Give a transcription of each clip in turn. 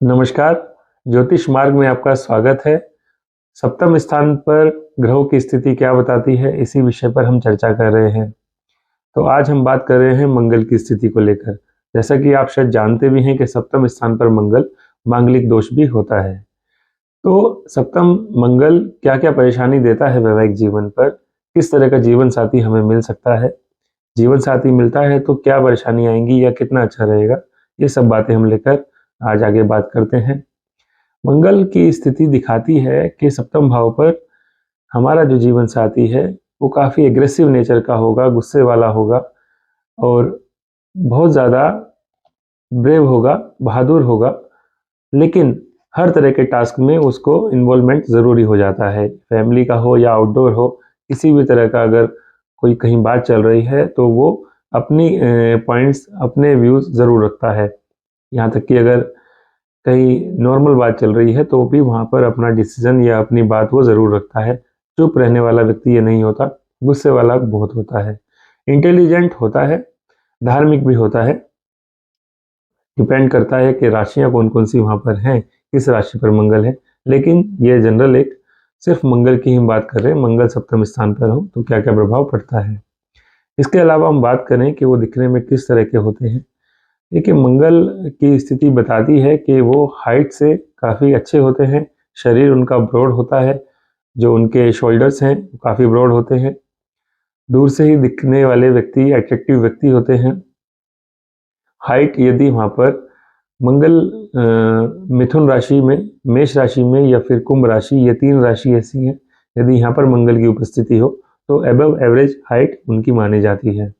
नमस्कार, ज्योतिष मार्ग में आपका स्वागत है। सप्तम स्थान पर ग्रहों की स्थिति क्या बताती है, इसी विषय पर हम चर्चा कर रहे हैं। तो आज हम बात कर रहे हैं मंगल की स्थिति को लेकर। जैसा कि आप शायद जानते भी हैं कि सप्तम स्थान पर मंगल मांगलिक दोष भी होता है। तो सप्तम मंगल क्या-क्या परेशानी देता है वैवाहिक जीवन पर, किस तरह का जीवन साथी हमें मिल सकता है, जीवन साथी मिलता है तो क्या परेशानी आएंगी या कितना अच्छा रहेगा, ये सब बातें हम लेकर आज आगे बात करते हैं। मंगल की स्थिति दिखाती है कि सप्तम भाव पर हमारा जो जीवन साथी है वो काफ़ी एग्रेसिव नेचर का होगा, गुस्से वाला होगा और बहुत ज़्यादा ब्रेव होगा, बहादुर होगा, लेकिन हर तरह के टास्क में उसको इन्वॉल्वमेंट ज़रूरी हो जाता है। फैमिली का हो या आउटडोर हो, किसी भी तरह का अगर कोई कहीं बात चल रही है तो वो अपनी पॉइंट्स, अपने व्यूज़ ज़रूर रखता है। यहाँ तक कि अगर कहीं नॉर्मल बात चल रही है तो भी वहाँ पर अपना डिसीजन या अपनी बात वो ज़रूर रखता है। चुप रहने वाला व्यक्ति ये नहीं होता, गुस्से वाला बहुत होता है। इंटेलिजेंट होता है, धार्मिक भी होता है। डिपेंड करता है कि राशियाँ कौन-कौन सी वहाँ पर हैं, किस राशि पर मंगल है। लेकिन ये जनरल एक सिर्फ मंगल की ही बात कर रहे हैं, मंगल सप्तम स्थान पर हो तो क्या-क्या प्रभाव पड़ता है। इसके अलावा हम बात करें कि वो दिखने में किस तरह के होते हैं। देखिए, मंगल की स्थिति बताती है कि वो हाइट से काफ़ी अच्छे होते हैं, शरीर उनका ब्रॉड होता है, जो उनके शोल्डर्स हैं वो काफ़ी ब्रॉड होते हैं, दूर से ही दिखने वाले व्यक्ति अट्रैक्टिव व्यक्ति होते हैं। हाइट यदि वहाँ पर मंगल मिथुन राशि में, मेष राशि में या फिर कुंभ राशि, ये 3 राशि ऐसी हैं, यदि यहाँ पर मंगल की उपस्थिति हो तो अबव एवरेज हाइट उनकी मानी जाती है।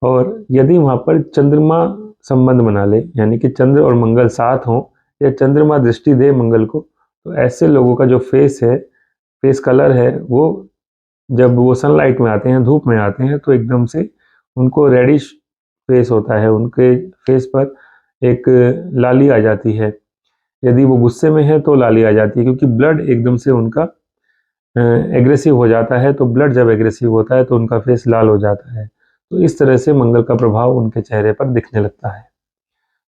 और यदि वहाँ पर चंद्रमा संबंध बना ले, यानी कि चंद्र और मंगल साथ हों या चंद्रमा दृष्टि दे मंगल को, तो ऐसे लोगों का जो फेस है, फेस कलर है, वो जब वो सनलाइट में आते हैं, धूप में आते हैं, तो एकदम से उनको रेडिश फेस होता है, उनके फेस पर एक लाली आ जाती है। यदि वो गुस्से में है तो लाली आ जाती है, क्योंकि ब्लड एकदम से उनका एग्रेसिव हो जाता है। तो ब्लड जब एग्रेसिव होता है तो उनका फेस लाल हो जाता है। तो इस तरह से मंगल का प्रभाव उनके चेहरे पर दिखने लगता है।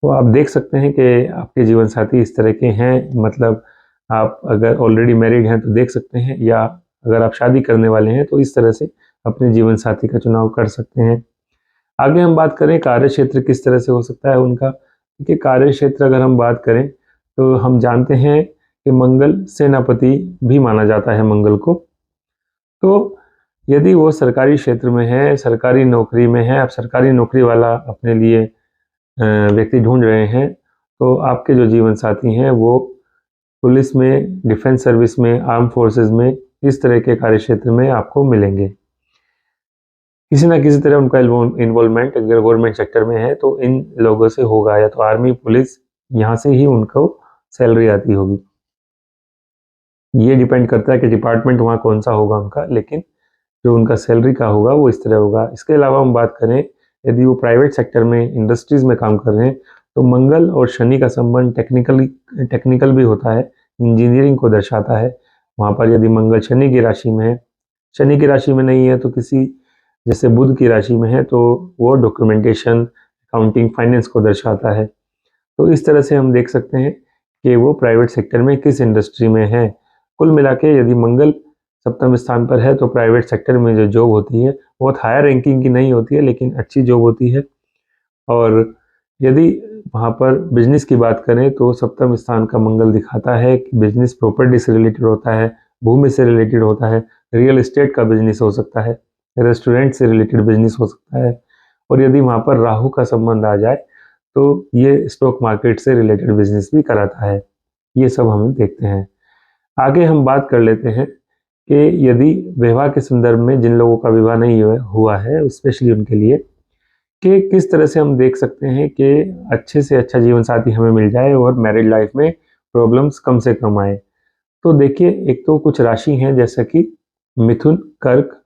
तो आप देख सकते हैं कि आपके जीवन साथी इस तरह के हैं, मतलब आप अगर ऑलरेडी मैरिड हैं तो देख सकते हैं, या अगर आप शादी करने वाले हैं तो इस तरह से अपने जीवन साथी का चुनाव कर सकते हैं। आगे हम बात करें कार्य क्षेत्र किस तरह से हो सकता है उनका। देखिए, कार्य क्षेत्र अगर हम बात करें तो हम जानते हैं कि मंगल सेनापति भी माना जाता है मंगल को। तो यदि वो सरकारी क्षेत्र में है, सरकारी नौकरी में है, आप सरकारी नौकरी वाला अपने लिए व्यक्ति ढूंढ रहे हैं, तो आपके जो जीवन साथी हैं वो पुलिस में, डिफेंस सर्विस में, आर्म फोर्सेस में, इस तरह के कार्य क्षेत्र में आपको मिलेंगे। किसी ना किसी तरह उनका इन्वॉल्वमेंट अगर गवर्नमेंट सेक्टर में है तो इन लोगों से होगा, या तो आर्मी, पुलिस, यहाँ से ही उनको सैलरी आती होगी। ये डिपेंड करता है कि डिपार्टमेंट वहाँ कौन सा होगा उनका, लेकिन जो उनका सैलरी का होगा वो इस तरह होगा। इसके अलावा हम बात करें, यदि वो प्राइवेट सेक्टर में, इंडस्ट्रीज में काम कर रहे हैं, तो मंगल और शनि का संबंध टेक्निकल भी होता है, इंजीनियरिंग को दर्शाता है। वहाँ पर यदि मंगल शनि की राशि में है, शनि की राशि में नहीं है तो किसी, जैसे बुध की राशि में है, तो वो डॉक्यूमेंटेशन, अकाउंटिंग, फाइनेंस को दर्शाता है। तो इस तरह से हम देख सकते हैं कि वो प्राइवेट सेक्टर में किस इंडस्ट्री में है। कुल मिला के यदि मंगल सप्तम स्थान पर है तो प्राइवेट सेक्टर में जो जॉब होती है बहुत हायर रैंकिंग की नहीं होती है, लेकिन अच्छी जॉब होती है। और यदि वहाँ पर बिजनेस की बात करें तो सप्तम स्थान का मंगल दिखाता है कि बिजनेस प्रॉपर्टी से रिलेटेड होता है, भूमि से रिलेटेड होता है, रियल एस्टेट का बिजनेस हो सकता है, रेस्टोरेंट से रिलेटेड बिजनेस हो सकता है। और यदि वहाँ पर राहु का संबंध आ जाए तो ये स्टॉक मार्केट से रिलेटेड बिजनेस भी कराता है। ये सब हम देखते हैं। आगे हम बात कर लेते हैं कि यदि विवाह के संदर्भ में जिन लोगों का विवाह नहीं हुआ है, स्पेशली उनके लिए, कि किस तरह से हम देख सकते हैं कि अच्छे से अच्छा जीवन साथी हमें मिल जाए और मैरिड लाइफ में प्रॉब्लम्स कम से कम आए। तो देखिए, एक तो कुछ राशि हैं जैसा कि मिथुन, कर्क,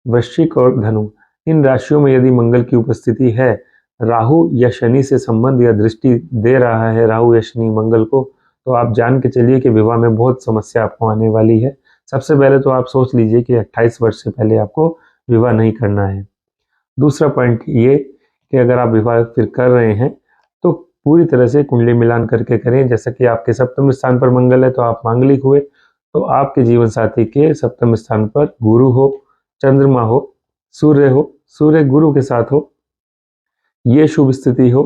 वृश्चिक और धनु। इन राशियों में यदि मंगल की उपस्थिति है, राहु या शनि से संबंध या दृष्टि दे रहा है राहु या शनि मंगल को, तो आप जान के चलिए कि विवाह में बहुत समस्या आपको आने वाली है। सबसे पहले तो आप सोच लीजिए कि 28 वर्ष से पहले आपको विवाह नहीं करना है। दूसरा पॉइंट ये कि अगर आप विवाह फिर कर रहे हैं तो पूरी तरह से कुंडली मिलान करके करें। जैसा कि आपके सप्तम स्थान पर मंगल है तो आप मांगलिक हुए, तो आपके जीवन साथी के सप्तम स्थान पर गुरु हो, चंद्रमा हो, सूर्य गुरु के साथ हो, ये शुभ स्थिति हो,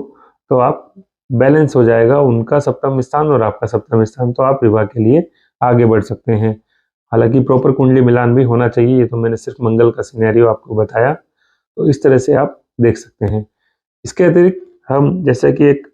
तो आप बैलेंस हो जाएगा उनका सप्तम स्थान और आपका सप्तम स्थान, तो आप विवाह के लिए आगे बढ़ सकते हैं। हालांकि प्रॉपर कुंडली मिलान भी होना चाहिए, ये तो मैंने सिर्फ मंगल का सिनेरियो आपको बताया, तो इस तरह से आप देख सकते हैं। इसके अतिरिक्त हम, जैसे कि एक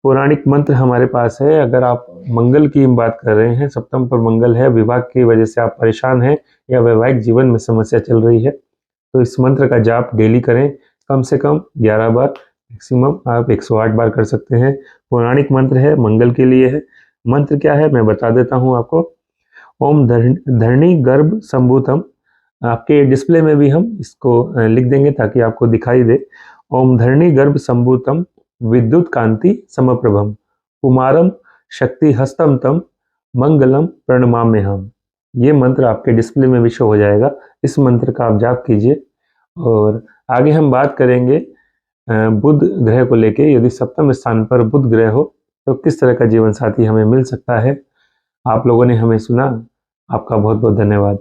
पौराणिक मंत्र हमारे पास है, अगर आप मंगल की बात कर रहे हैं, सप्तम पर मंगल है, विवाह की वजह से आप परेशान हैं या वैवाहिक जीवन में समस्या चल रही है, तो इस मंत्र का जाप डेली करें, कम से कम 11 बार, मैक्सिमम आप 108 बार कर सकते हैं। पौराणिक मंत्र है, मंगल के लिए है। मंत्र क्या है मैं बता देता हूँ आपको। ओम धरणी गर्भ संभूतम, आपके डिस्प्ले में भी हम इसको लिख देंगे ताकि आपको दिखाई दे। ओम धरणी गर्भ संभूतम विद्युत कांति समप्रभम कुमारम शक्ति हस्तम तम मंगलम प्रणमाम्यहम्। ये मंत्र आपके डिस्प्ले में भी शो हो जाएगा, इस मंत्र का आप जाप कीजिए। और आगे हम बात करेंगे बुध ग्रह को लेके। यदि सप्तम स्थान पर बुध ग्रह हो तो किस तरह का जीवन साथी हमें मिल सकता है। आप लोगों ने हमें सुना, आपका बहुत बहुत धन्यवाद।